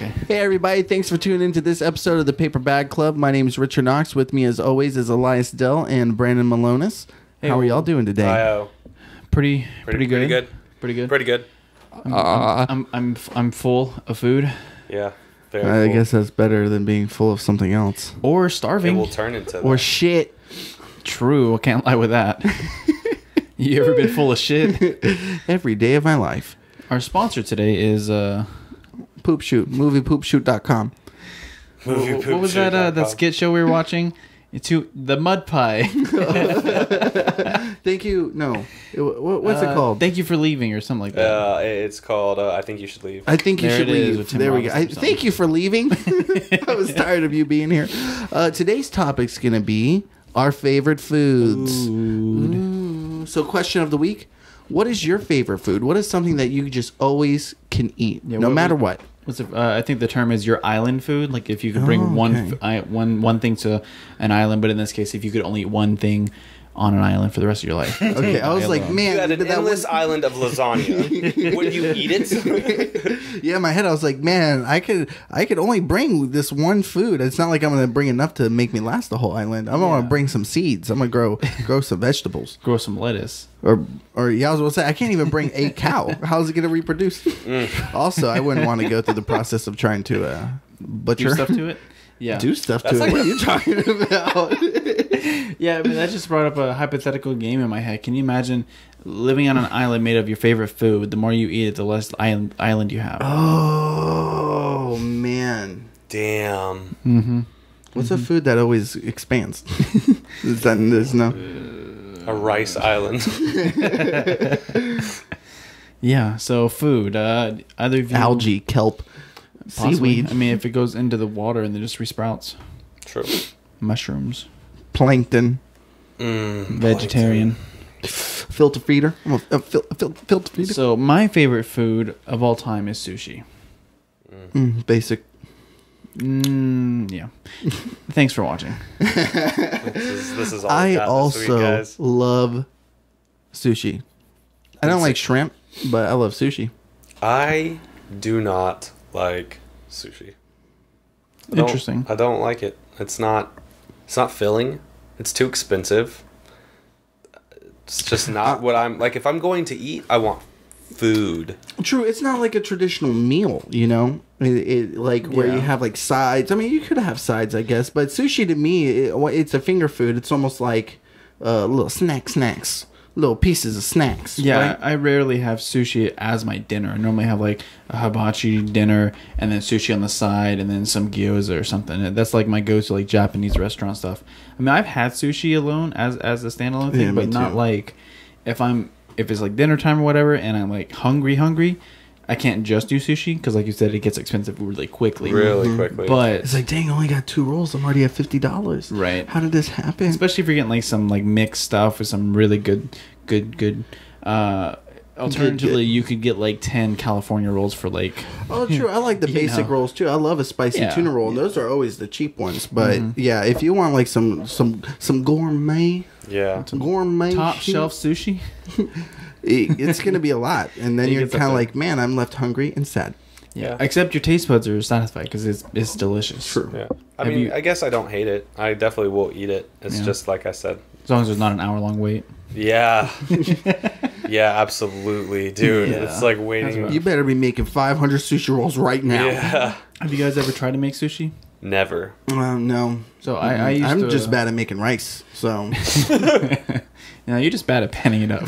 Okay. Hey, everybody. Thanks for tuning into this episode of the Paper Bag Club. My name is Richard Knox. With me, as always, is Aliyes Dell and Brandon Malonis. Hey, how are y'all doing today? Hi-oh. Pretty good. Pretty good. I'm full of food Yeah. I guess that's better than being full of something else. or It starving. will turn into that. Or shit. True. I can't lie with that. You ever been full of shit? Every day of my life. Our sponsor today is Poop Shoot. Moviepoopshoot.com. what was that skit show we were watching? It's the Mud Pie. Thank you. No. What's it called? Thank you for leaving or something like that. It's called I Think You Should Leave. I think you There should it is leave. with Tim There we go. Robinson or Thank you for leaving. I was tired of you being here. Today's topic's going to be our favorite foods. Ooh. So, question of the week. What is your favorite food? What is something that you just always can eat, no matter what? I think the term is your island food. Like if you could bring one thing to an island, but in this case, if you could only eat one thing on an island for the rest of your life. Okay, I was like, man, You had an endless island of lasagna. Would you eat it? Yeah, in my head, I was like, man, I could only bring this one food. It's not like I'm going to bring enough to make me last the whole island. I'm going to bring some seeds. I'm going to grow some vegetables. Grow some lettuce. Or yeah, I was going to say, I can't even bring a cow. How's it going to reproduce? Also, I wouldn't want to go through the process of trying to butcher. Do stuff to it? Yeah. Do stuff to it? What are you talking about? Yeah, I mean, that just brought up a hypothetical game in my head. Can you imagine living on an island made of your favorite food? The more you eat it, the less island you have. Oh, man. Damn. Mm-hmm. What's a food that always expands? There's no... A rice island. Yeah, so food. Either of you... Algae, kelp, Possibly. seaweed. I mean, if it goes into the water and then just resprouts. True. Mushrooms. Plankton. Vegetarian. Filter feeder. I'm a filter feeder. So my favorite food of all time is sushi. Basic. Yeah. Thanks for watching. This is all I we got this week, also guys. love sushi. I don't like shrimp, but I love sushi. I do not like sushi. Interesting. I don't like it. It's not filling. It's too expensive. It's just not what I'm like. If I'm going to eat, I want food. True, it's not like a traditional meal, you know? Where you have like sides. I mean, you could have sides, I guess, but sushi to me, it's a finger food. It's almost like little snacks, little pieces of snacks. Yeah, right? I rarely have sushi as my dinner. I normally have like a hibachi dinner and then sushi on the side and then some gyoza or something. That's like my go-to like Japanese restaurant stuff. I mean, I've had sushi alone as a standalone thing, but not like if it's like dinner time or whatever and I'm like hungry, I can't just do sushi because like you said, it gets expensive really quickly. Really quickly. But It's like, dang, I only got 2 rolls. I'm already at $50. Right. How did this happen? especially if you're getting like some like mixed stuff with some really good alternatively you could get like 10 California rolls for like Oh, true. I like the basic rolls too. I love a spicy tuna roll. And those are always the cheap ones. But yeah, if you want like some gourmet, top shit, shelf sushi. it's gonna be a lot. And then It you're gets up kind of there. like, man, I'm left hungry and sad. Yeah. Except your taste buds are satisfied because it's delicious. True. Yeah. I mean, I guess I don't hate it. I definitely will eat it. It's just like I said. As long as there's not an hour-long wait. Yeah. Yeah, absolutely, dude. Yeah. It's like waiting. You better be making 500 sushi rolls right now. Yeah. Have you guys ever tried to make sushi? Never. No. So I'm just bad at making rice. So you're just bad at panning it up.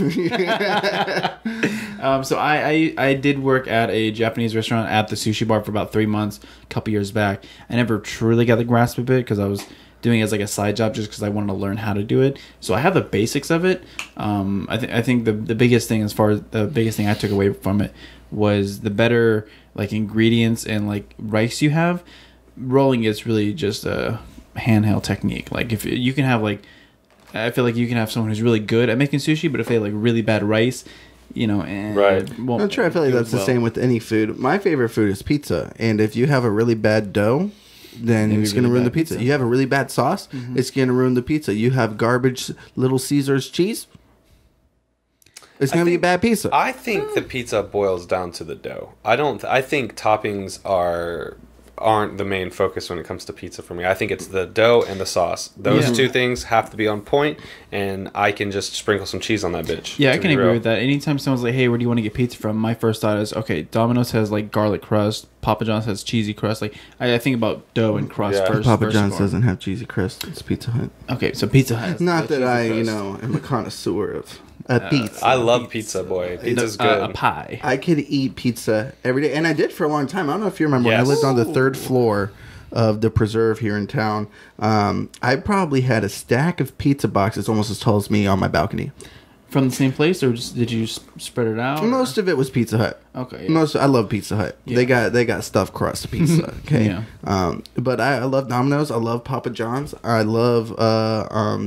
So I did work at a Japanese restaurant at the sushi bar for about 3 months a couple years back. I never truly got the grasp of it because I was doing it as like a side job just because I wanted to learn how to do it. So I have the basics of it. I think the biggest thing the biggest thing I took away from it was the better like ingredients and like rice you have. Rolling is really just a handheld technique. Like if you can have like, I feel like you can have someone who's really good at making sushi, but if they have like really bad rice, and right. I'm sure I feel like that's the same with any food. My favorite food is pizza, and if you have a really bad dough, then it's going to ruin the pizza. You have a really bad sauce, it's going to ruin the pizza. You have garbage Little Caesars cheese, it's gonna be a bad pizza. I think the pizza boils down to the dough. I think toppings aren't the main focus when it comes to pizza for me. I think it's the dough and the sauce. Those two things have to be on point, and I can just sprinkle some cheese on that bitch. Yeah, I can agree with that. Anytime someone's like, "Hey, where do you want to get pizza from?" My first thought is, okay, Domino's has like garlic crust, Papa John's has cheesy crust. Like, I think about dough and crust first. Papa John's doesn't have cheesy crust. It's Pizza Hut. Okay, so Pizza Hut. Not that I, am a connoisseur of pizza. I love pizza, boy. Pizza's good. A pie. I could eat pizza every day, and I did for a long time. I don't know if you remember when I lived on the 3rd floor of the Preserve here in town. I probably had a stack of pizza boxes almost as tall as me on my balcony. From the same place, or did you spread it out? Most of it was Pizza Hut. Okay. Yeah. I love Pizza Hut. Yeah. They got stuffed crust pizza. Okay. Yeah. But I love Domino's. I love Papa John's. I love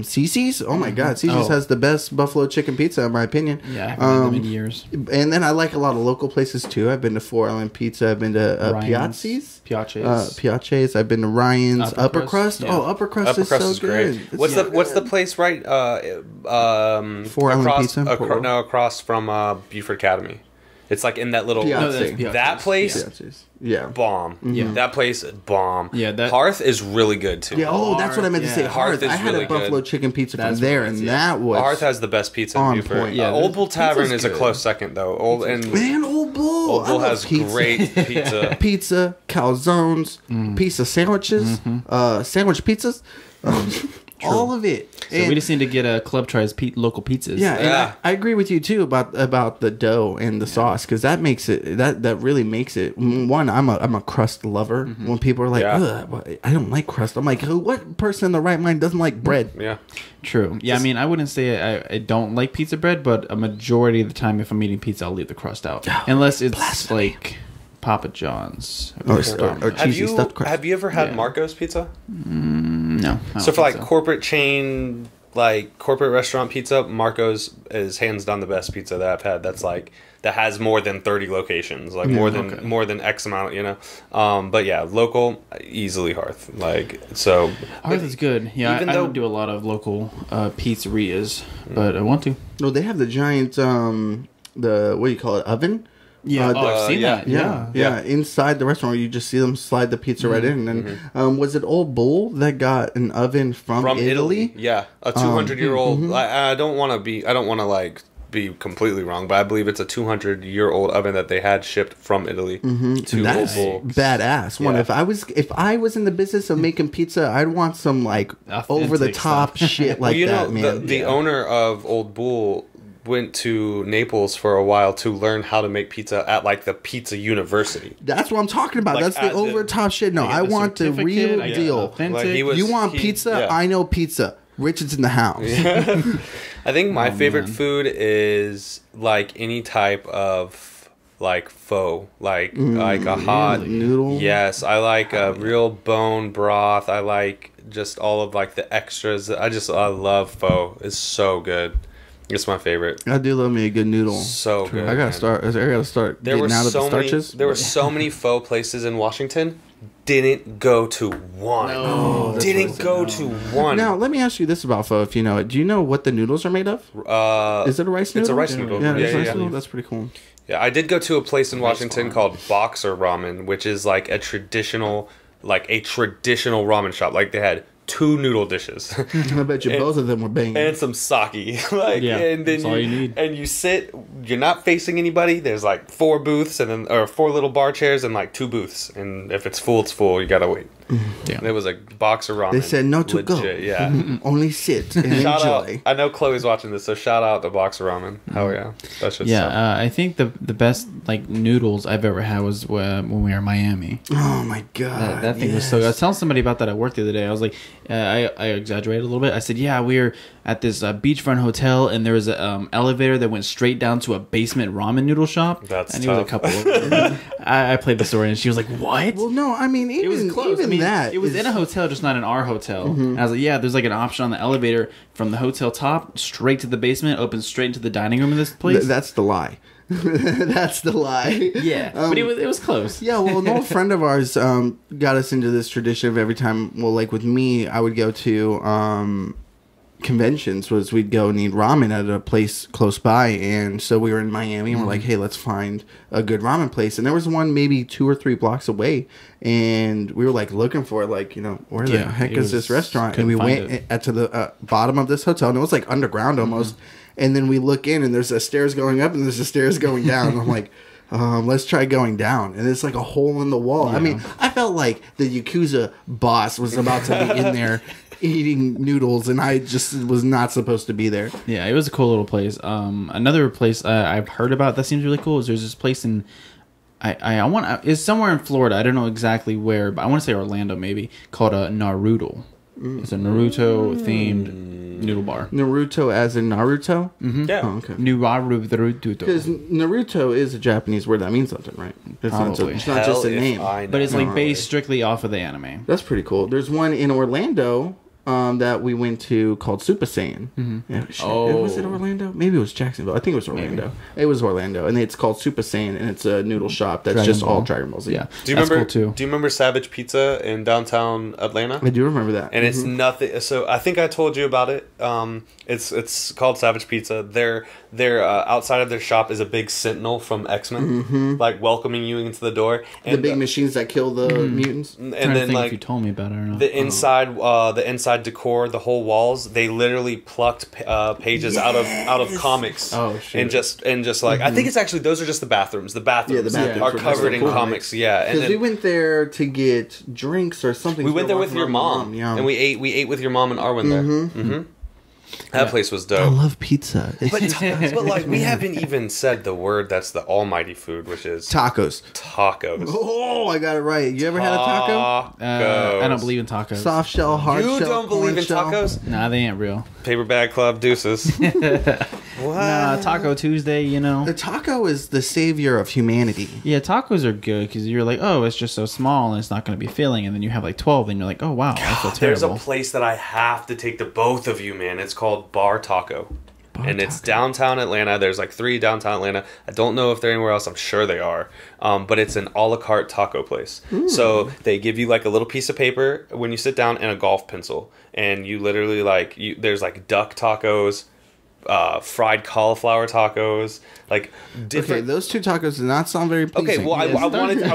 Cece's. Oh my God, Cece's has the best buffalo chicken pizza in my opinion. Yeah, I haven't had them in years. And then I like a lot of local places too. I've been to 4 Island Pizza. I've been to Piazzi's. Piazzi's. I've been to Ryan's. Upper Crust. Yeah. Oh, Upper Crust is so good. What's the place right? 4 Island Pizza. Across from Buford Academy. It's like in that little that place. Yeah, bomb. Yeah, that place bomb. Yeah, that Hearth is really good too. Yeah, that's what I meant to say. Hearth. I had a buffalo chicken pizza from there, and that was Hearth has the best pizza in Buford. Point. Yeah, Old Bull Tavern is a close second though. Old Bull has great pizza. Pizza, calzones, pizza sandwiches, sandwich pizzas. All of it. So we just need to get a Club Tries local pizzas. Yeah, and I agree with you too about the dough and the sauce, because that makes it that really makes it. One, I'm a crust lover. When people are like, "Ugh, I don't like crust," I'm like, what person in the right mind doesn't like bread? Yeah, true. Yeah, I mean, I wouldn't say I don't like pizza bread, but a majority of the time, if I'm eating pizza, I'll leave the crust out, unless it's like Papa John's or cheesy stuffed crust. Have you ever had Marco's pizza? No. So for like corporate chain, like corporate restaurant pizza, Marco's is hands down the best pizza that I've had. That has more than 30 locations, like more than X amount, But yeah, local, easily Hearth. Hearth is good. Yeah, I don't do a lot of local pizzerias, but I want to. No, they have the giant what do you call it, oven? Yeah, I've seen that. Yeah. Inside the restaurant, you just see them slide the pizza right in. And was it Old Bull that got an oven from Italy? Yeah, a 200-year-old. I don't want to be completely wrong, but I believe it's a 200-year-old oven that they had shipped from Italy to That's Old Bull. Badass. One, if I was in the business of making pizza, I'd want some over the top shit that, man. The owner of Old Bull went to Naples for a while to learn how to make pizza at the Pizza University. That's what I'm talking about. That's the over top shit. No, I want the real deal. You want pizza? I know pizza. Richard's in the house. Yeah. I think my favorite food is any type of pho, like a hot noodle. Yes, I like a real bone broth. I like just all of the extras. I love pho. It's so good. It's my favorite. I do love me a good noodle. So good. I gotta start getting out of the starches. There were so many pho places in Washington. Didn't go to one. No, didn't go to one. Now let me ask you this about pho. If you know it, do you know what the noodles are made of? Is it a rice noodle? It's a rice noodle. Yeah, rice noodle. That's pretty cool. Yeah, I did go to a place in Washington called Boxer Ramen, which is a traditional ramen shop. They had 2 noodle dishes. I bet you both of them were banging. And some sake. And then that's all you need. And you sit, you're not facing anybody. There's 4 booths or 4 little bar chairs and 2 booths. And if it's full, it's full. You gotta wait. Yeah. There was a box of ramen. They said no to go. Yeah. Only sit and shout enjoy. Out. I know Chloe's watching this, so shout out to Box of Ramen. Hell yeah. That's just I think the best noodles I've ever had was when we were in Miami. Oh my god. That thing was so good. I was telling somebody about that at work the other day. I was like, I exaggerated a little bit. I said, yeah, we were at this beachfront hotel, and there was an elevator that went straight down to a basement ramen noodle shop. That's and tough. It was a couple of them. I played the story, and she was like, what? Well, no, I mean, even, it was close. even that. It was in a hotel, just not in our hotel. And I was like, yeah, there's an option on the elevator from the hotel top straight to the basement, opens straight into the dining room of this place. That's the lie. That's the lie. Yeah, but it was close. Yeah, well, an old friend of ours got us into this tradition of every time. Well, with me, I would go to conventions was we'd go and eat ramen at a place close by, and so we were in Miami and we're like, hey, let's find a good ramen place, and there was one maybe 2 or 3 blocks away, and we were like looking for it, like, you know, where the heck is this restaurant? And we went to the bottom of this hotel, and it was like underground almost, and then we look in and there's a stairs going up and there's a stairs going down, and I'm like, let's try going down, and it's like a hole in the wall. I mean, I felt like the Yakuza boss was about to be in there eating noodles, and I just was not supposed to be there. Yeah, it was a cool little place. Another place I've heard about that seems really cool is there's this place in it's somewhere in Florida. I don't know exactly where, but I want to say Orlando maybe, called Naruto. It's a Naruto themed noodle bar. Naruto as in Naruto? Mm-hmm. Yeah. Oh, okay. Naruto. Because Naruto is a Japanese word that means something, right? It's not just a name. But it's like based strictly off of the anime. That's pretty cool. There's one in Orlando that we went to called Super Saiyan. Yeah, was it Orlando? Maybe it was Jacksonville. I think it was Orlando. Maybe. It was Orlando, and it's called Super Saiyan, and it's a noodle shop that's just all Dragon Ball Z. Yeah, do you remember? Cool too. Do you remember Savage Pizza in downtown Atlanta? I do remember that. And it's nothing. So I think I told you about it. It's called Savage Pizza. They're outside of their shop is a big sentinel from X-Men, like welcoming you into the door. And the big machines that kill the mutants. And then like if you told me about it or not. The inside decor, the whole walls, they literally plucked pages out of comics. Oh shit. And just like I think it's actually those are just the bathrooms. The bathrooms are covered in comics. Yeah, because we went there to get drinks or something. We went there with your mom, and we ate with your mom and Arwen there. That place was dope. I love pizza. But like we haven't even said the word that's the almighty food, which is tacos. Tacos. Oh, I got it right. You ever had a taco? I don't believe in tacos. Soft shell, hard shell. You don't believe in tacos? Nah, they ain't real. Paper Bag Club deuces. What? Nah, Taco Tuesday, you know. The taco is the savior of humanity. Yeah, tacos are good because you're like, oh, it's just so small and it's not going to be filling. And then you have like 12 and you're like, oh, wow, I feel terrible. There's a place that I have to take to both of you, man. It's called Bar Taco. It's downtown Atlanta. There's like 3 downtown Atlanta. I don't know if they're anywhere else. I'm sure they are. But it's an a la carte taco place. So they give you like a little piece of paper when you sit down and a golf pencil. And you literally there's like duck tacos, fried cauliflower tacos, like different. Okay, those 2 tacos do not sound very pleasing. Okay, well, I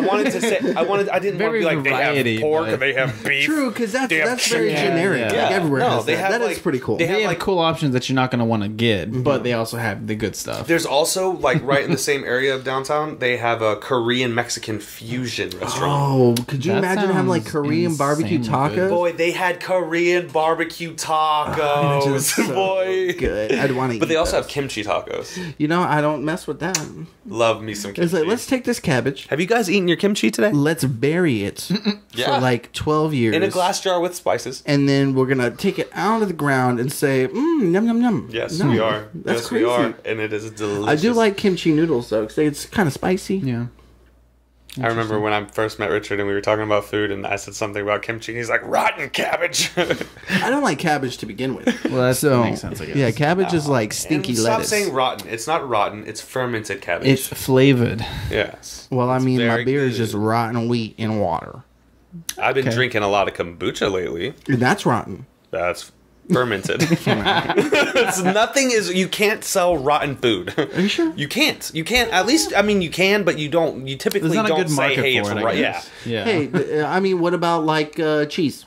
wanted to say I didn't very want to be like variety, they have pork and they have beef. True, because that's very generic. Yeah. Like everywhere has they that. have, That like, is pretty cool. They have like cool options that you're not going to want to get, but they also have the good stuff. There's also like right in the same area of downtown, they have a Korean Mexican fusion restaurant. Oh, could you imagine having like Korean barbecue tacos? Good. Boy, they had Korean barbecue tacos. So boy, good. I'd want to. But they also have kimchi tacos. You know, I don't mess with that. Love me some kimchi. It's like, let's take this cabbage. Have you guys eaten your kimchi today? Let's bury it for like 12 years. In a glass jar with spices. And then we're going to take it out of the ground and say, yum, yum, yum. Yes, we are. That's yes, crazy. we are. And it is delicious. I do like kimchi noodles, though, because it's kind of spicy. Yeah. I remember when I first met Richard and we were talking about food and I said something about kimchi and he's like, rotten cabbage. I don't like cabbage to begin with. Well, that makes sense, I guess. Yeah, cabbage is like stinky Stop lettuce. saying rotten. It's not rotten. It's fermented cabbage. It's flavored. Yes. Well, I mean, my beer is good. just rotten wheat in water. I've been drinking a lot of kombucha lately. And that's rotten. That's fermented. It's nothing is you can't sell rotten food. Are you sure? You can't. You can't. At least I mean you can, but you don't. You typically There's not don't a good say, market "Hey, for it's it, I right." guess. Yeah. Hey, I mean, what about like cheese?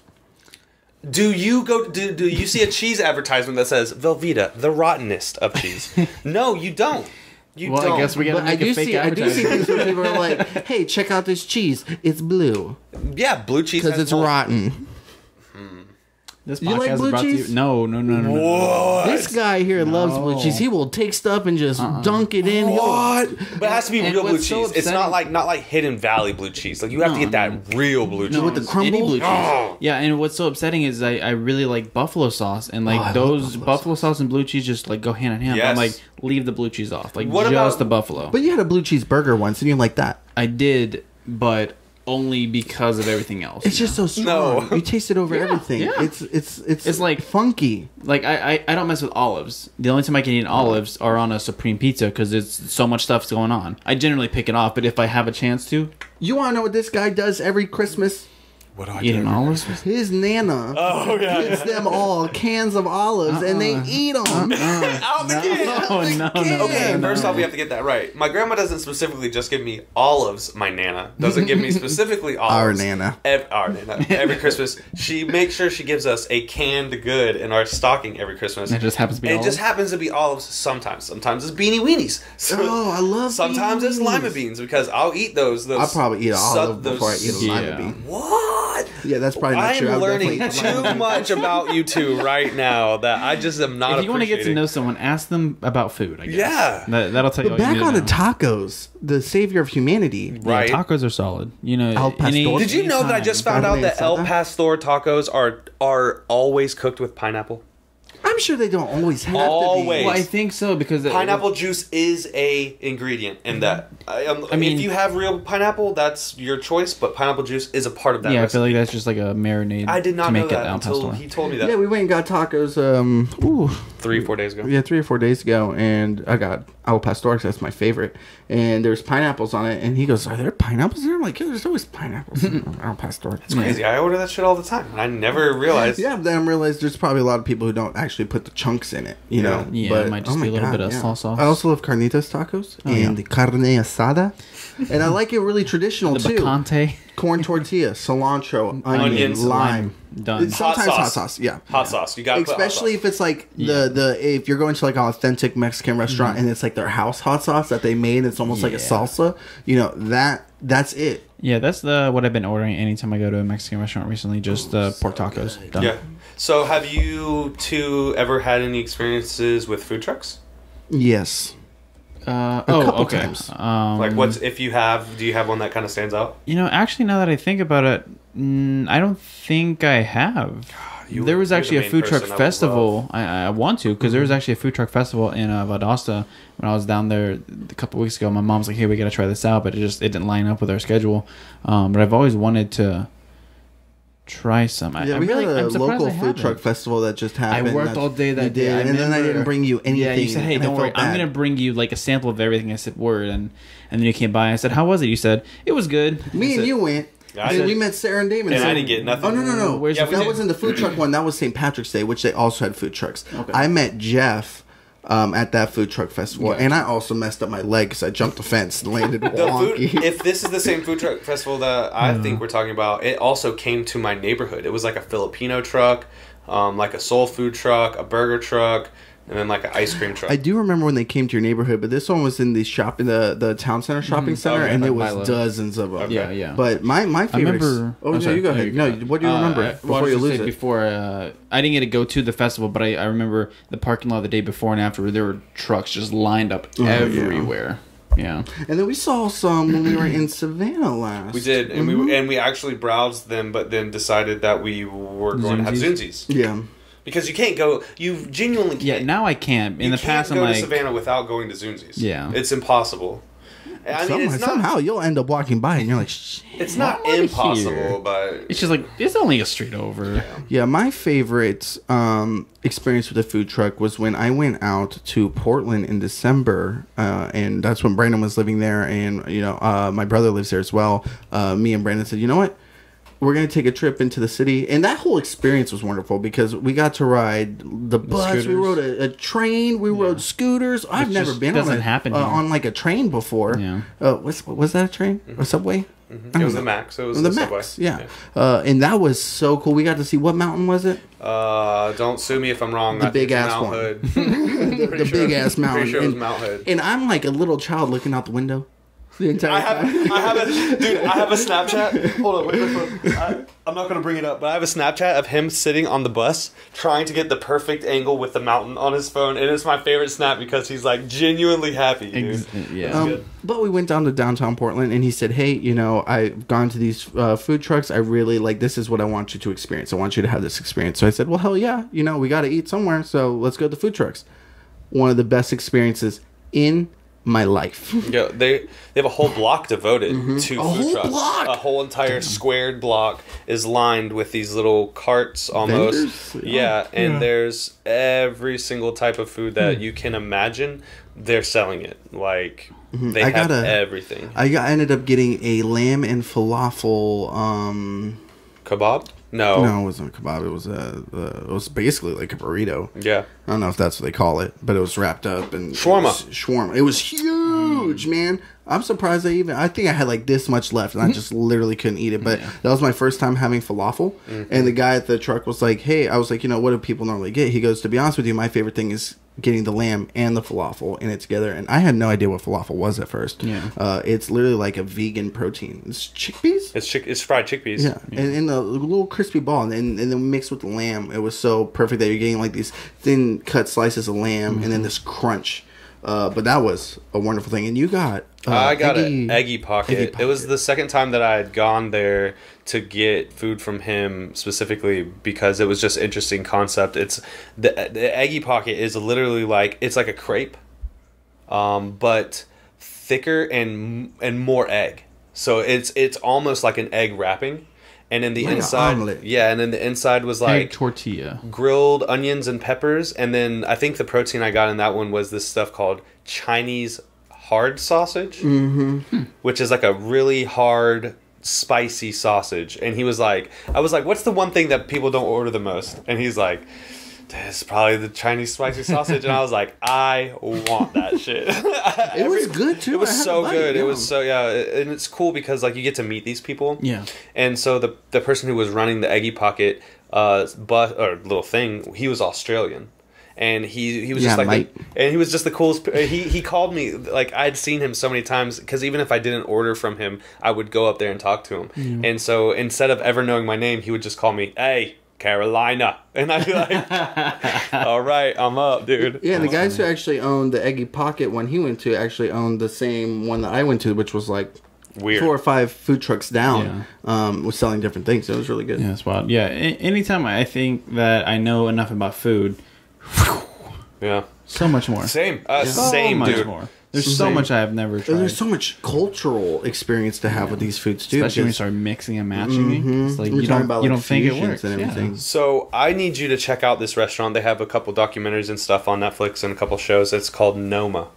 Do you go? Do you see a cheese advertisement that says Velveeta, the rottenest of cheese? No, you don't. You Well, don't. I guess we gotta make a fake I do see advertisement. things where people are like, "Hey, check out this cheese. It's blue Yeah, blue cheese because has it's mold. rotten." This You like podcast is blue brought to cheese? you. No. What? This guy here loves blue cheese. He will take stuff and just dunk it in. What? But it has to be And real blue what's so cheese. It's not like Hidden Valley blue cheese. Like you have to get that real blue cheese. with the crumble? Any blue cheese. Oh. Yeah, and what's so upsetting is I really like buffalo sauce, and like I love those buffalo buffalo sauce and blue cheese just like go hand in hand. Yes. I'm like, leave the blue cheese off, like What just about- the buffalo. But you had a blue cheese burger once, and you like that. I did, but only because of everything else. It's just so strong. No. You taste it over everything. yeah. It's like- funky. like I don't mess with olives. The only time I can eat olives are on a supreme pizza because it's so much stuff's going on. I generally pick it off, but if I have a chance to, You want to know what this guy does every Christmas? What do I Eating do? olives? His nana gets them all cans of olives, and they eat them. Out the can. No. Okay, first off, we have to get that right. My grandma doesn't specifically just give me olives. My nana doesn't give me specifically olives. Our nana. Our nana. Every Christmas, she makes sure she gives us a canned good in our stocking every Christmas. It just happens to be And olives? it just happens to be olives sometimes. Sometimes it's beanie weenies. So Oh, I love sometimes beanie it's lima weenies. beans because I'll eat those. I'll probably eat an olive those- before I eat a lima Yeah. bean. What? Yeah, that's probably not true. I I'm would learning definitely eat a lima too much about you two right now that I just am not. If you want to get to appreciating. know someone, ask them about food, I guess. Yeah. That'll tell you But all you back need on to the know. tacos, the savior of humanity. Right. Yeah, tacos are solid. You know, Al pastor. Did you know that I just found out that El Pastor tacos are always cooked with pineapple? I'm sure they don't always have to Always. be. Well, I think so because Pineapple juice is a ingredient in that. I mean- if you have real pineapple, that's your choice. But pineapple juice is a part of that. Yeah, I recipe. feel like that's just like a marinade. I did not to know make it that al until pastor. he told me that Yeah, we went and got tacos. 3-4 days ago. Yeah, 3 or 4 days ago, and I got al pastor 'cause that's my favorite. And there's pineapples on it, and he goes, "Are there pineapples there?" I'm like, "Yeah, there's always pineapples in al pastor." It's crazy. I order that shit all the time, and I never realized. Yeah, then I realized there's probably a lot of people who don't actually put the chunks in it, you know. Yeah, but, it might just oh be my a little God, bit of sauce. I also love carnitas tacos and the carne asada, and I like it really traditional The too. picante. Corn tortilla, cilantro, onion, Onions, lime. Done. Sometimes Hot hot sauce. sauce, yeah. Hot sauce. You got Especially if it's like Yeah. if you're going to like an authentic Mexican restaurant and it's like their house hot sauce that they made, it's almost like a Yeah. salsa. You know that's it. Yeah, that's what I've been ordering anytime I go to a Mexican restaurant recently. Just pork tacos. Done. Yeah. So, have you two ever had any experiences with food trucks? Yes, A couple times. Like, what's if you have? Do you have one that kind of stands out? You know, actually, now that I think about it, I don't think I have. There was you're actually the a main food truck person I would festival. I want to because there was actually a food truck festival in Valdosta when I was down there a couple weeks ago. My mom's like, "Hey, we got to try this out," but it didn't line up with our schedule. But I've always wanted to try some. yeah. We had a local food truck festival that just happened. I worked all day You that day. did, and then I didn't bring you anything. Yeah, you said, "Hey, and I don't worry, felt I'm bad. gonna bring you like a sample of everything." I said, "Word," and then you came by. I said, "How was it?" You said, "It was good." Me I and said, you went. Yeah, I and did. we met Sarah and Damon. And I didn't get nothing. Oh no! Where's Yeah, the we That did. wasn't the food truck one. That was St. Patrick's Day, which they also had food trucks. Okay. I met Jeff at that food truck festival, Yeah. and I also messed up my leg because I jumped the fence and landed The wonky. food, if this is the same food truck festival that I think we're talking about, it also came to my neighborhood. It was like a Filipino truck, like a soul food truck, a burger truck, and then like an ice cream truck. I do remember when they came to your neighborhood, but this one was in the the town center shopping center, Okay, and like there was Milo. dozens of them. Okay. Yeah, yeah. But my I favorite. remember. Oh, I'm no, sorry. you go No, ahead. you No, go. what do you remember Well, I before was you just lose saying it? Before I didn't get to go to the festival, but I remember the parking lot the day before and after. There were trucks just lined up yeah. everywhere. Yeah. And then we saw some when we were in Savannah last. We did, and we actually browsed them, but then decided that we were going to have Zunzi's. Yeah. Because you can't go, you genuinely can't. Yeah. Now I can't. In you the can't past, I'm go like, to Savannah without going to Zunzi's. Yeah. It's impossible. I mean, it's not, Somehow you'll end up walking by and you're like, shit. it's not why am I impossible, here? but it's just like it's only a street over. Yeah, my favorite experience with a food truck was when I went out to Portland in December, and that's when Brandon was living there, and you know my brother lives there as well. Me and Brandon said, you know what? We're gonna take a trip into the city, and that whole experience was wonderful because we got to ride the bus, we scooters. rode a train, we rode scooters. I've never just been on doesn't happen here. on like a train before. Yeah. Was that a train? A subway? it was the Max. It was The the subway. Max, yeah. And that was so cool. We got to see, what mountain was it? Don't sue me if I'm wrong. The I think big it's ass Mount one. Hood. The big ass mountain. Pretty sure it was And- Mount Hood. And I'm like a little child looking out the window the entire I time. have a Snapchat. Hold on, wait. I'm not gonna bring it up, but I have a Snapchat of him sitting on the bus trying to get the perfect angle with the mountain on his phone, and it's my favorite snap because he's like genuinely happy. Dude. Yeah. good. But we went down to downtown Portland, and he said, "Hey, you know, I've gone to these food trucks. I really like. This is what I want you to experience. I want you to have this experience." So I said, "Well, hell yeah, you know, we got to eat somewhere. So let's go to the food trucks." One of the best experiences in my life. Yeah, they have a whole block devoted to food whole trucks. block? A whole entire squared block is lined with these little carts almost. Vendors? Yeah, and there's every single type of food that you can imagine. They're selling it. Like they I have gotta- everything. I ended up getting a lamb and falafel kebab? No. No, it wasn't a kebab. It was basically like a burrito. Yeah. I don't know if that's what they call it, but it was wrapped up and Shawarma. Shawarma. It was huge, man. I'm surprised I think I had like this much left, and I just literally couldn't eat it. But that was my first time having falafel, and the guy at the truck was like, "Hey," I was like, "What do people normally get?" He goes, "To be honest with you, my favorite thing is getting the lamb and the falafel in it together." And I had no idea what falafel was at first. Yeah. It's literally like a vegan protein. It's chickpeas. It's fried chickpeas. Yeah, and in the little crispy ball, and then mixed with the lamb, it was so perfect that you're getting like these thin cut slices of lamb, and then this crunch. But that was a wonderful thing. And you got I got an eggy pocket. It was the second time that I had gone there to get food from him specifically because it was just interesting concept. It's the eggy pocket is literally like it's like a crepe, but thicker and more egg. So it's almost like an egg wrapping. And then the like inside, and then the inside was like egg tortilla, grilled onions and peppers. And then I think the protein I got in that one was this stuff called Chinese hard sausage, which is like a really hard, spicy sausage. And he was like, I was like, what's the one thing that people don't order the most? And he's like, it's probably the Chinese spicy sausage. And I was like, I want that shit. It was good too. It was so good. It was so, and it's cool because like you get to meet these people. Yeah. And so the person who was running the eggy pocket little thing, he was Australian. And he was just like and he was just the coolest. He called me, like I'd seen him so many times because even if I didn't order from him, I would go up there and talk to him. And so instead of ever knowing my name, he would just call me, "Hey, Carolina," and I'd be like, "All right, I'm up, dude." Yeah, the guys who actually owned the eggy pocket one he went to actually owned the same one that I went to, which was like weird 4 or 5 food trucks down. Was selling different things. It was really good. Yeah, that's wild. Yeah, anytime I think that I know enough about food, yeah, so much more. Same, So same, much dude. more. There's so much I have never tried. And there's so much cultural experience to have with these foods too. Especially when you start mixing and matching. It's like you don't think it works. And everything. So I need you to check out this restaurant. They have a couple documentaries and stuff on Netflix and a couple shows. It's called Noma.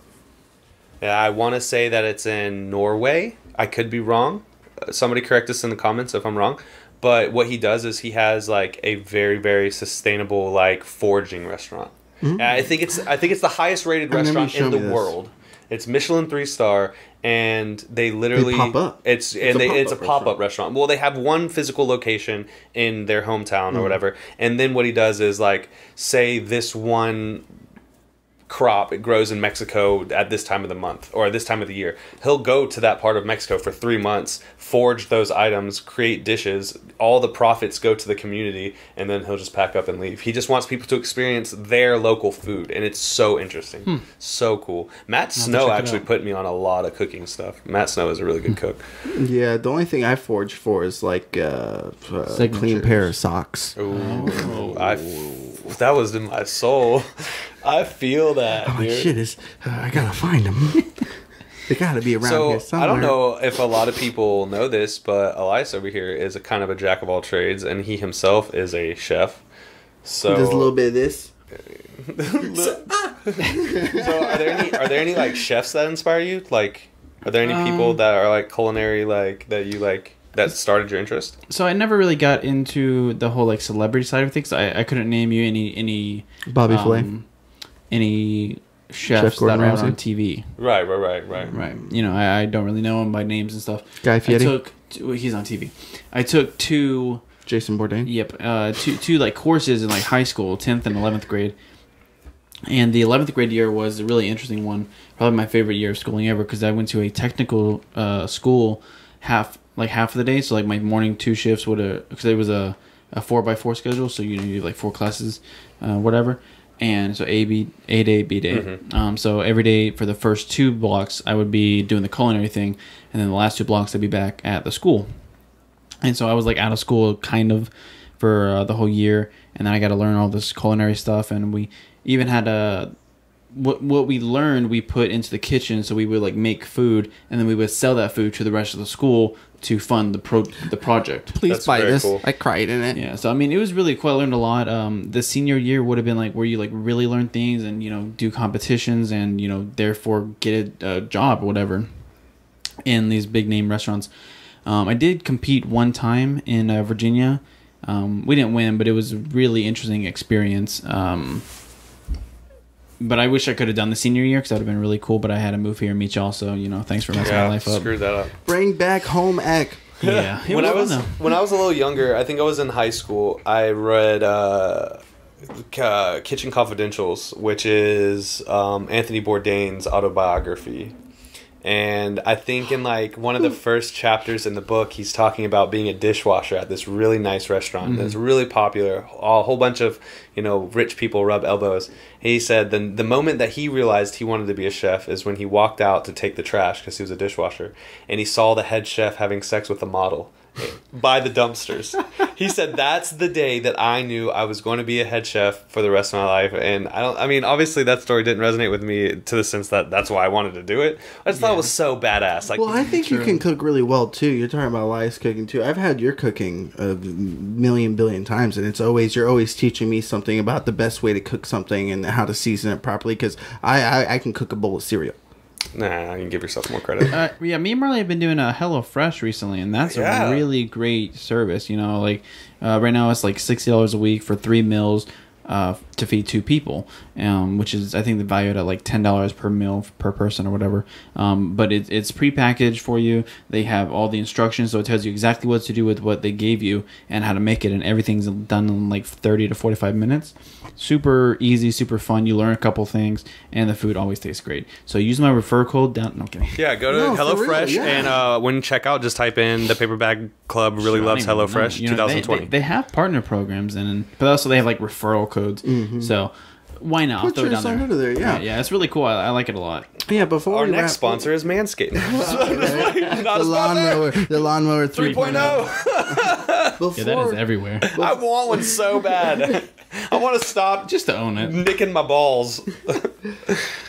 Yeah, I want to say that it's in Norway. I could be wrong. Somebody correct us in the comments if I'm wrong. But what he does is he has like a very, very sustainable like foraging restaurant. And I think it's the highest rated restaurant in the world. It's Michelin 3-star, and they literally pop up. It's a pop-up restaurant. Well, they have one physical location in their hometown or whatever, and then what he does is like say this one crop it grows in Mexico at this time of the month or this time of the year. He'll go to that part of Mexico for 3 months, forage those items, create dishes. All the profits go to the community, and then he'll just pack up and leave. He just wants people to experience their local food, and it's so interesting. So cool. Matt Snow actually put me on a lot of cooking stuff. Matt Snow is a really good cook. Yeah, the only thing I forage for is like a clean pair of socks. Ooh, that was in my soul. I feel that. Oh, shit! I gotta find them. They gotta be around here somewhere. I don't know if a lot of people know this, but Aliyes over here is a kind of a jack of all trades, and he himself is a chef. So there's a little bit of this. So are there any like chefs that inspire you? Like, are there any people that are like culinary like that you like? That started your interest? So I never really got into the whole like celebrity side of things. I couldn't name you any Bobby Flay, any chefs that are on TV. Right. You know, I don't really know them by names and stuff. Guy Fieri. He's on TV. I took 2. Jason Bourdain. Yep. Two like courses in like high school, 10th and 11th grade. And the 11th grade year was a really interesting one. Probably my favorite year of schooling ever because I went to a technical school half of the day. So like my morning 2 shifts because it was a 4x4 schedule. So you have like 4 classes, whatever. And so A day, B day. So every day for the first 2 blocks, I would be doing the culinary thing. And then the last 2 blocks, I'd be back at the school. And so I was like out of school kind of for the whole year. And then I got to learn all this culinary stuff. And we even had what we learned, we put into the kitchen. So we would like make food, and then we would sell that food to the rest of the school to fund the project. Please buy this. Cool. I cried in it. Yeah, so I mean, it was really cool. I learned a lot. The senior year would have been like where you like really learn things and do competitions and therefore get a job or whatever in these big name restaurants. I did compete one time in Virginia. We didn't win, but it was a really interesting experience. But I wish I could have done the senior year because that would have been really cool. But I had to move here and meet y'all, so thanks for messing my life up. Screwed that up. Bring back home ec. Yeah. When I was a little younger, I think I was in high school. I read Kitchen Confidentials, which is Anthony Bourdain's autobiography. And I think in like one of the first chapters in the book, he's talking about being a dishwasher at this really nice restaurant that's really popular. A whole bunch of, rich people rub elbows. And he said the moment that he realized he wanted to be a chef is when he walked out to take the trash because he was a dishwasher. And he saw the head chef having sex with a model by the dumpsters. He said, that's the day that I knew I was going to be a head chef for the rest of my life. And obviously that story didn't resonate with me to the sense that that's why I wanted to do it. I just thought it was so badass. Like, well, I think you can cook really well too. You're talking about Elias cooking too. I've had your cooking a billion times, and you're always teaching me something about the best way to cook something and how to season it properly, because I can cook a bowl of cereal. Nah, you can give yourself more credit. Yeah, me and Marley have been doing a HelloFresh recently, and that's a really great service. Right now it's like $60 a week for 3 meals to feed 2 people, which is, I think, the value at like $10 per meal per person or whatever. But it's prepackaged for you. They have all the instructions, so it tells you exactly what to do with what they gave you and how to make it, and everything's done in like 30 to 45 minutes. Super easy, super fun. You learn a couple things, and the food always tastes great. So use my referral code down. No, I'm kidding. Yeah, go to HelloFresh, and when you check out, just type in the Paper Bag Club really loves HelloFresh 2020. They have partner programs, but also they have like referral codes. So why not? I'll throw it down there. Under there. Yeah, it's really cool. I like it a lot. Yeah, before our next sponsor is Manscaped. the lawnmower 3.0. Yeah, that is everywhere. I want one so bad. I want to stop just to own it, nicking my balls.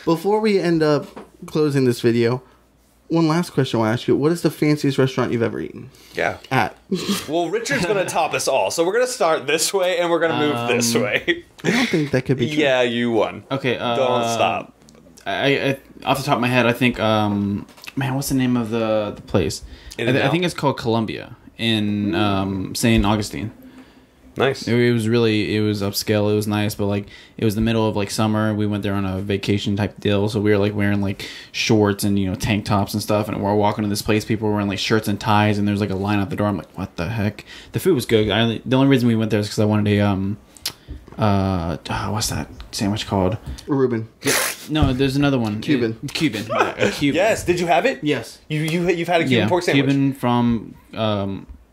Before we end up closing this video, one last question I want to ask you. What is the fanciest restaurant you've ever eaten? Yeah. At? Well, Richard's going to top us all. So we're going to start this way, and we're going to move this way. I don't think that could be true. Yeah, you won. Okay. Don't stop. I off the top of my head, I think, what's the name of the place? I think it's called Columbia in St. Augustine. Nice. It was upscale. It was nice, but like it was the middle of like summer. We went there on a vacation type deal, so we were like wearing like shorts and tank tops and stuff. And we're walking to this place. People were wearing like shirts and ties, and there's like a line out the door. I'm like, what the heck? The food was good. The only reason we went there is because I wanted a what's that sandwich called? Reuben. Yeah. No, there's another one. Cuban. Cuban. Yeah, a Cuban. Yes. Did you have it? Yes. You've had a Cuban pork sandwich. Cuban from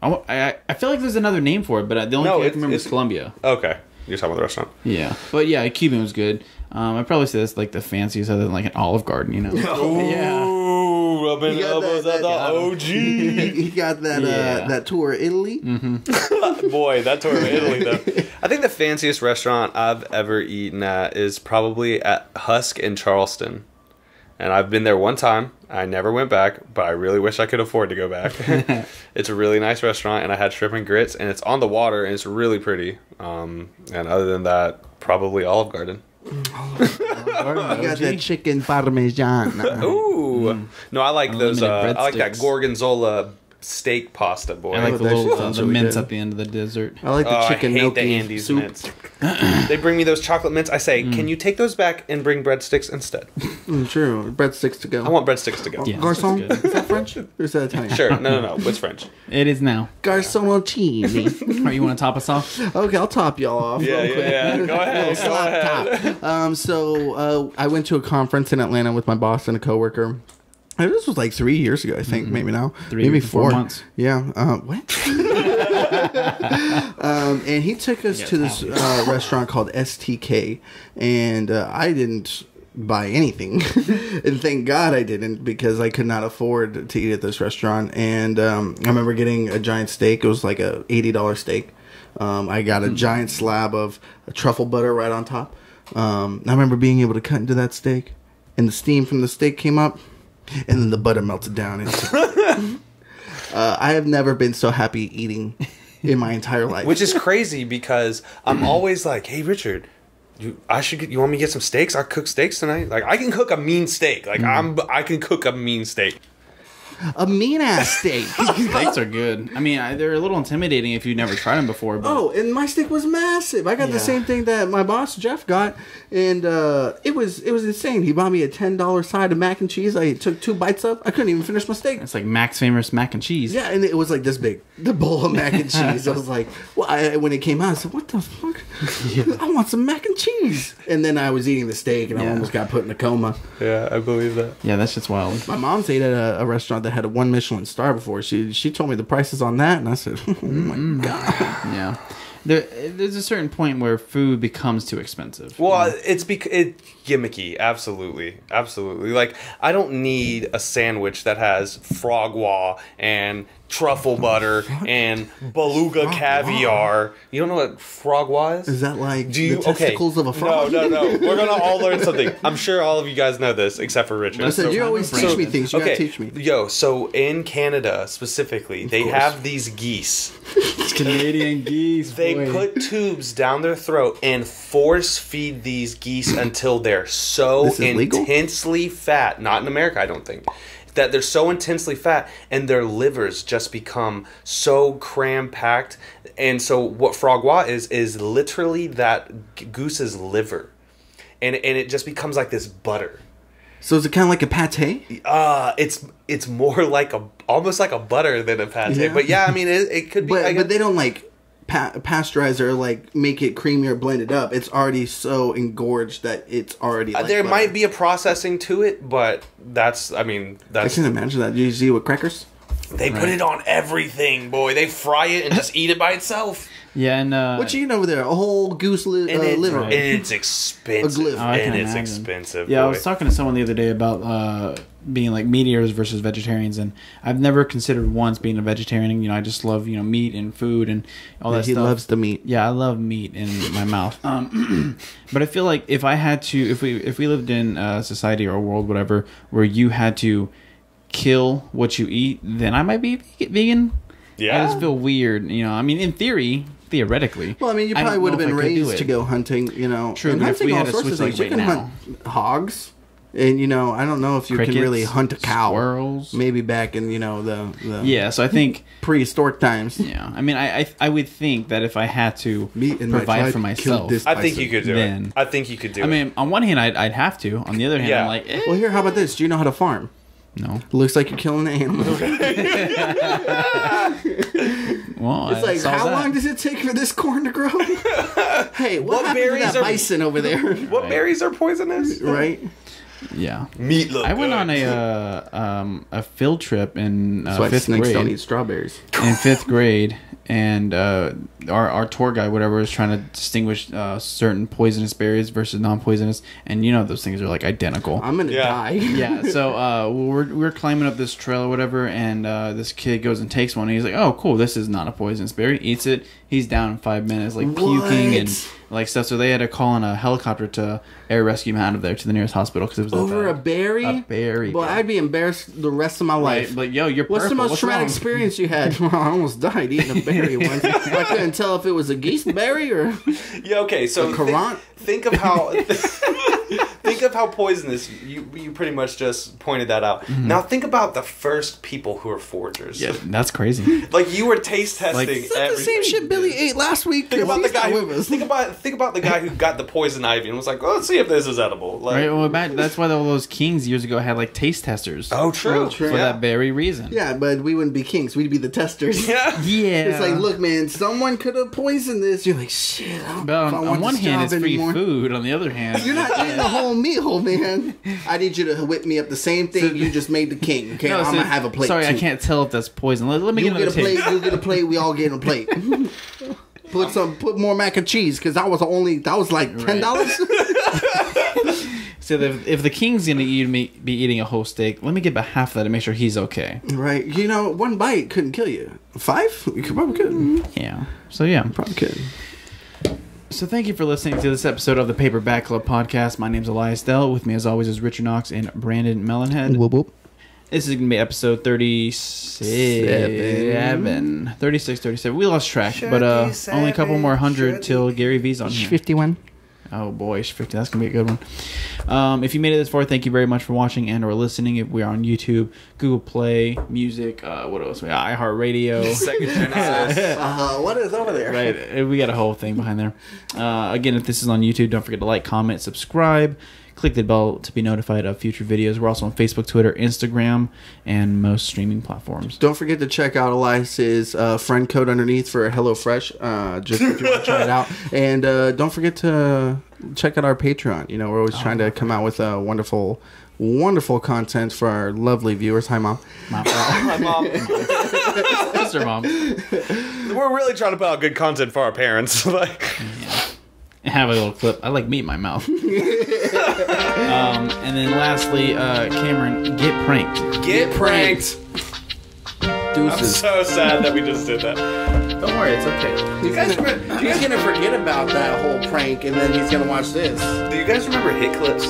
I feel like there's another name for it, but the only thing I can remember is Columbia. Okay. You're talking about the restaurant. Yeah. But yeah, Cuban was good. I'd probably say that's like the fanciest other than like an Olive Garden, Oh, yeah. Rubbing elbows at the OG. You got that tour of Italy? Mm-hmm. Boy, that tour of Italy, though. I think the fanciest restaurant I've ever eaten at is probably at Husk in Charleston. And I've been there one time. I never went back, but I really wish I could afford to go back. It's a really nice restaurant, and I had shrimp and grits, and it's on the water, and it's really pretty. And other than that, probably Olive Garden. You got that chicken parmesan. Ooh. No, I like those. I like that gorgonzola steak pasta, boy. I like the mints at the end of the dessert. I like the chicken I hate milky the Andes soup. mints. They bring me those chocolate mints. I say, can you take those back and bring breadsticks instead? True. Breadsticks to go. I want breadsticks to go. Yeah, Garçon? Is that French? Or is that Italian? Sure. No. It's French. It is now. Garçoncini. Or you want to top us off? Okay, I'll top y'all off. Yeah. Go ahead. Top. So I went to a conference in Atlanta with my boss and a coworker. This was like 3 years ago, I think. Maybe now. Maybe 4 months. Yeah. What? And he took us to this restaurant called STK. And I didn't buy anything. And thank God I didn't, because I could not afford to eat at this restaurant. And I remember getting a giant steak. It was like a $80 steak. I got a giant slab of truffle butter right on top. I remember being able to cut into that steak. And the steam from the steak came up. And then the butter melted down. I have never been so happy eating in my entire life. Which is crazy, because I'm always like, hey, Richard, you want me to get some steaks? I cook steaks tonight. Like, I can cook a mean steak. Like, I can cook a mean steak. A mean ass steak. Steaks are good. I mean, they're a little intimidating if you've never tried them before. But Oh, and my steak was massive. I got the same thing that my boss Jeff got, and it was insane. He bought me a $10 side of mac and cheese. I took 2 bites of. I couldn't even finish my steak. it's like Mac's famous mac and cheese. Yeah, and it was like this big, the bowl of mac and cheese. I was like, well, when it came out, I said, "What the fuck? I want some mac and cheese." And then I was eating the steak, and I almost got put in a coma. Yeah, I believe that. Yeah, that's just wild. My mom's ate at a restaurant that had a 1 Michelin star before. She told me the prices on that, and I said, "Oh my god." Yeah. There's a certain point where food becomes too expensive. Well, it's gimmicky. Absolutely. Like, I don't need a sandwich that has frog wa and truffle butter and beluga caviar. You don't know what frog wa is? Is that like the testicles of a frog? No. We're gonna all learn something. I'm sure all of you guys know this, except for Richard. Listen, you always teach me things. You gotta teach me. Yo, so in Canada specifically, they have these geese. Canadian geese. They put tubes down their throat and force feed these geese until they're so intensely fat. Not in America, I don't think. That they're so intensely fat and their livers just become so cram-packed. And so what frog wa is literally that goose's liver. And it just becomes like this butter. So is it kind of like a pate? It's more like almost like a butter than a pate. Yeah. But yeah, I mean it could be. But they don't like pasteurize or like make it creamy or blend it up. It's already so engorged that it's already. Like there butter. might be a processing to it, but that's. I can imagine that. Do you see with crackers? They put it on everything, boy. They fry it and just eat it by itself. Yeah, and what you eating over there? A whole goose liver. And it's expensive. Expensive. Yeah, boy. I was talking to someone the other day about being like meat eaters versus vegetarians, and I've never considered once being a vegetarian. You know, I just love meat and food and all that stuff. He loves the meat. Yeah, I love meat in my mouth. But I feel like if I had to, if we lived in a society or a world, whatever, where you had to kill what you eat, then I might be vegan. Yeah, I just feel weird. You know, I mean, in theoretically. Well, I mean, you probably would have been raised to go hunting. You know, true. And but if we had all sorts of things, like you can hunt hogs. And, you know, I don't know if you can really hunt a cow. Squirrels. Maybe back in, you know, the yeah, so I think prehistoric times. Yeah. I mean, I would think that if I had to provide for myself, I think you could do it. I think you could do it. I mean, on one hand, I'd have to. On the other hand, I'm like, Well, here, how about this? Do you know how to farm? No. Looks like you're killing the animal. Well, it's like, how long does it take for this corn to grow? Hey, what happened to that bison over there? What berries are poisonous? Right? Yeah, meat. I went on a field trip in fifth grade. Don't eat strawberries. In fifth grade, and our tour guide, whatever, was trying to distinguish certain poisonous berries versus non-poisonous, and you know those things are like identical. I'm gonna die. Yeah. So we're climbing up this trail or whatever, and this kid goes and takes one, and he's like, "Oh, cool! This is not a poisonous berry." Eats it. He's down in 5 minutes, like puking and like stuff. So they had to call in a helicopter to air rescue him out of there to the nearest hospital because it was over a berry. A berry. Well, I'd be embarrassed the rest of my life. But yo, you're What's the most traumatic experience you had? Well, I almost died eating a berry once. I couldn't tell if it was a geese berry or okay. So think of how think of how poisonous you pretty much just pointed that out. Mm-hmm. Now think about the first people who are foragers. Yeah, that's crazy. Like you were taste testing. Like, is that the same shit Billy ate last week? Think about the guy think about the guy who got the poison ivy and was like, "Oh, let's see if this is edible." Like, right. Well, that's why all those kings years ago had like taste testers. Oh, true. For that very reason. Yeah, but we wouldn't be kings. We'd be the testers. Yeah. It's like, look, man, someone could have poisoned this. You're like, shit. But on one hand, it's free food. On the other hand, you're not eating the whole meal, man. I need you to whip me up the same thing you just made the king. Okay, I'm gonna have a plate. Sorry, too. I can't tell if that's poison. Let me get a plate. You get a plate. We all get a plate. Put more mac and cheese because that was like $10. So if the king's gonna be eating a whole steak, let me get about half of that to make sure he's okay. Right. You know, one bite couldn't kill you. 5? You probably could. Yeah. So yeah, probably could. So thank you for listening to this episode of the Paperback Club podcast. My name's Aliyes Dell. With me as always is Richard Knox and Brandon Mellenhead. Whoop whoop. This is going to be episode 37. 36, 37. We lost track, but only a couple more hundred till Gary V's on here. 51. Oh boy, 50. That's gonna be a good one. If you made it this far, thank you very much for watching and or listening. If we are on YouTube, Google Play, Music, what else? iHeartRadio, Second Genesis. What is over there? Right, we got a whole thing behind there. Again, if this is on YouTube, don't forget to like, comment, subscribe. Click the bell to be notified of future videos. We're also on Facebook, Twitter, Instagram, and most streaming platforms. Don't forget to check out Aliyes' friend code underneath for HelloFresh, just if you want to try it out. And don't forget to check out our Patreon. You know, we're always trying to come out with wonderful, wonderful content for our lovely viewers. Hi, Mom. Hi, Mom. Sister, Mom. We're really trying to put out good content for our parents. Have a little clip. I like meat in my mouth. And then lastly, Cameron, get pranked. Get pranked. Deuces. I'm so sad that we just did that. Don't worry, it's okay. He's gonna forget about that whole prank, and then he's gonna watch this. Do you guys remember Hit Clips?